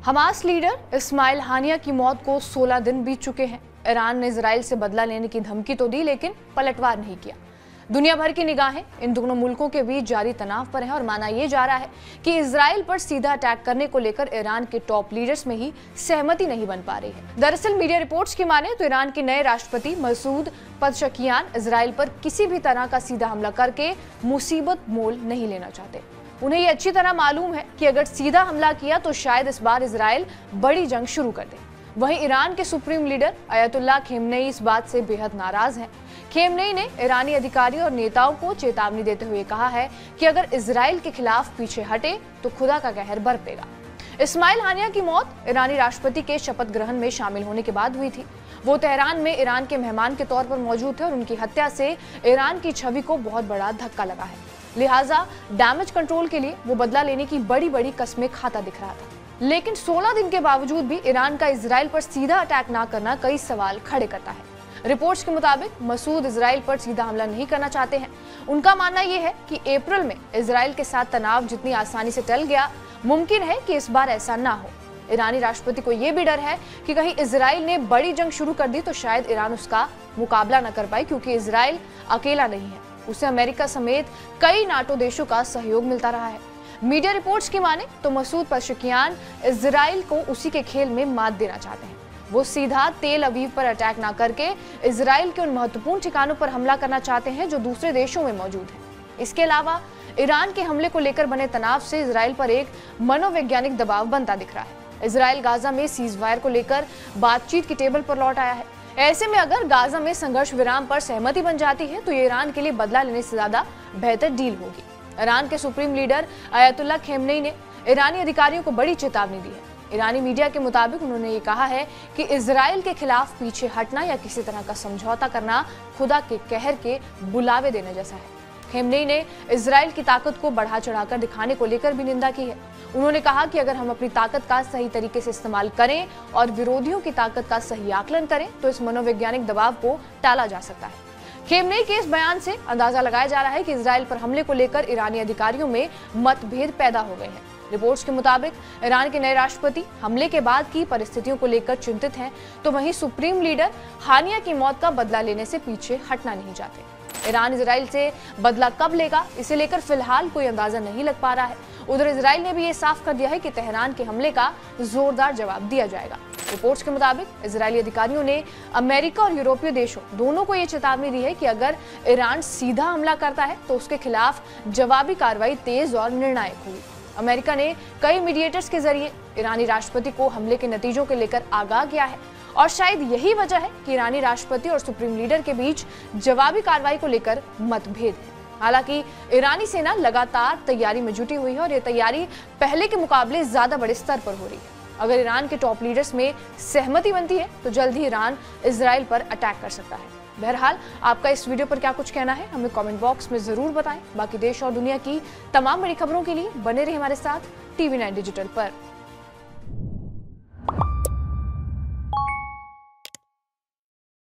Hamas leader Ismail हानिया की मौत को 16 दिन बीत चुके हैं। ईरान ने इजराइल से बदला लेने की धमकी तो दी, लेकिन पलटवार नहीं किया। दुनिया भर की निगाहें इन दोनों मुल्कों के बीच जारी तनाव पर है और माना यह जा रहा है कि इजराइल पर सीधा अटैक करने को लेकर ईरान के टॉप लीडर्स में ही सहमति नहीं बन पा रही है। दरअसल मीडिया रिपोर्ट्स की माने तो ईरान के नए राष्ट्रपति मसूद पज़ेश्कियान इजराइल पर किसी भी तरह का सीधा हमला करके मुसीबत मोल नहीं लेना चाहते। उन्हें ये अच्छी तरह मालूम है कि अगर सीधा हमला किया तो शायद इस बार इजराइल बड़ी जंग शुरू कर दे। वहीं ईरान के सुप्रीम लीडर अयतुल्ला खेमनेई इस बात से बेहद नाराज हैं। खेमनेई ने ईरानी अधिकारियों और नेताओं को चेतावनी देते हुए कहा है कि अगर इजराइल के खिलाफ पीछे हटे तो खुदा का कहर बरपेगा। इस्माइल हानिया की मौत ईरानी राष्ट्रपति के शपथ ग्रहण में शामिल होने के बाद हुई थी। वो तेहरान में ईरान के मेहमान के तौर पर मौजूद थे और उनकी हत्या से ईरान की छवि को बहुत बड़ा धक्का लगा है। लिहाजा डैमेज कंट्रोल के लिए वो बदला लेने की बड़ी बड़ी कस्में खाता दिख रहा था। लेकिन 16 दिन के बावजूद भी ईरान का इजराइल पर सीधा अटैक ना करना कई सवाल खड़े करता है। रिपोर्ट्स के मुताबिक मसूद इजराइल पर सीधा हमला नहीं करना चाहते हैं। उनका मानना यह है कि अप्रैल में इजराइल के साथ तनाव जितनी आसानी से टल गया, मुमकिन है कि इस बार ऐसा ना हो। ईरानी राष्ट्रपति को यह भी डर है कि कहीं इजराइल ने बड़ी जंग शुरू कर दी तो शायद ईरान उसका मुकाबला न कर पाए, क्योंकि इजराइल अकेला नहीं है, उसे अमेरिका समेत कई नाटो देशों का सहयोग मिलता रहा है। मीडिया रिपोर्ट्स की माने तो मसूद पज़ेश्कियान इजराइल को उसी के खेल में मात देना चाहते हैं। वो सीधा तेल अवीव पर अटैक ना करके इजराइल के उन महत्वपूर्ण ठिकानों पर हमला करना चाहते हैं जो दूसरे देशों में मौजूद हैं। इसके अलावा ईरान के हमले को लेकर बने तनाव से इजराइल पर एक मनोवैज्ञानिक दबाव बनता दिख रहा है। इजराइल गाजा में सीजफायर को लेकर बातचीत की टेबल पर लौट आया है। ऐसे में अगर गाजा में संघर्ष विराम पर सहमति बन जाती है तो ये ईरान के लिए बदला लेने से ज्यादा बेहतर डील होगी। ईरान के सुप्रीम लीडर अयतुल्ला खेमनेई ने ईरानी अधिकारियों को बड़ी चेतावनी दी है। ईरानी मीडिया के मुताबिक उन्होंने ये कहा है कि इजराइल के खिलाफ पीछे हटना या किसी तरह का समझौता करना खुदा के कहर के बुलावे देने जैसा है। खेमनेई ने इजराइल की ताकत को बढ़ा चढ़ाकर दिखाने को लेकर भी निंदा की है। उन्होंने कहा कि अगर हम अपनी ताकत का सही तरीके से इस्तेमाल करें और विरोधियों की ताकत का सही आकलन करें तो इस मनोवैज्ञानिक दबाव को टाला जा सकता है। खेमनेई के इस बयान से अंदाजा लगाया जा रहा है कि इजराइल पर हमले को लेकर ईरानी अधिकारियों में मतभेद पैदा हो गए हैं। रिपोर्ट्स के मुताबिक ईरान के नए राष्ट्रपति हमले के बाद की परिस्थितियों को लेकर चिंतित हैं, तो वहीं सुप्रीम लीडर हानिया की मौत का बदला लेने से पीछे हटना नहीं चाहते। ईरान इजराइल से बदला कब लेगा, इसे लेकर फिलहाल कोई अंदाजा नहीं लग पा रहा है। उधर इजराइल ने भी ये साफ कर दिया है कि तेहरान के हमले का जोरदार जवाब दिया जाएगा। रिपोर्ट्स के मुताबिक इजरायली अधिकारियों ने अमेरिका और यूरोपीय देशों दोनों को ये चेतावनी दी है कि अगर ईरान सीधा हमला करता है तो उसके खिलाफ जवाबी कार्रवाई तेज और निर्णायक होगी। अमेरिका ने कई मीडिएटर्स के जरिए ईरानी राष्ट्रपति को हमले के नतीजों के लेकर आगाह किया है और शायद यही वजह है कि ईरानी राष्ट्रपति और सुप्रीम लीडर के बीच जवाबी कार्रवाई को लेकर मतभेद है। हालांकि ईरानी सेना लगातार तैयारी में जुटी हुई है और ये तैयारी पहले के मुकाबले ज्यादा बड़े स्तर पर हो रही है। अगर ईरान के टॉप लीडर्स में सहमति बनती है तो जल्द ही ईरान इजराइल पर अटैक कर सकता है। बहरहाल आपका इस वीडियो पर क्या कुछ कहना है हमें कमेंट बॉक्स में जरूर बताएं। बाकी देश और दुनिया की तमाम बड़ी खबरों के लिए बने रहिए हमारे साथ TV9 डिजिटल पर।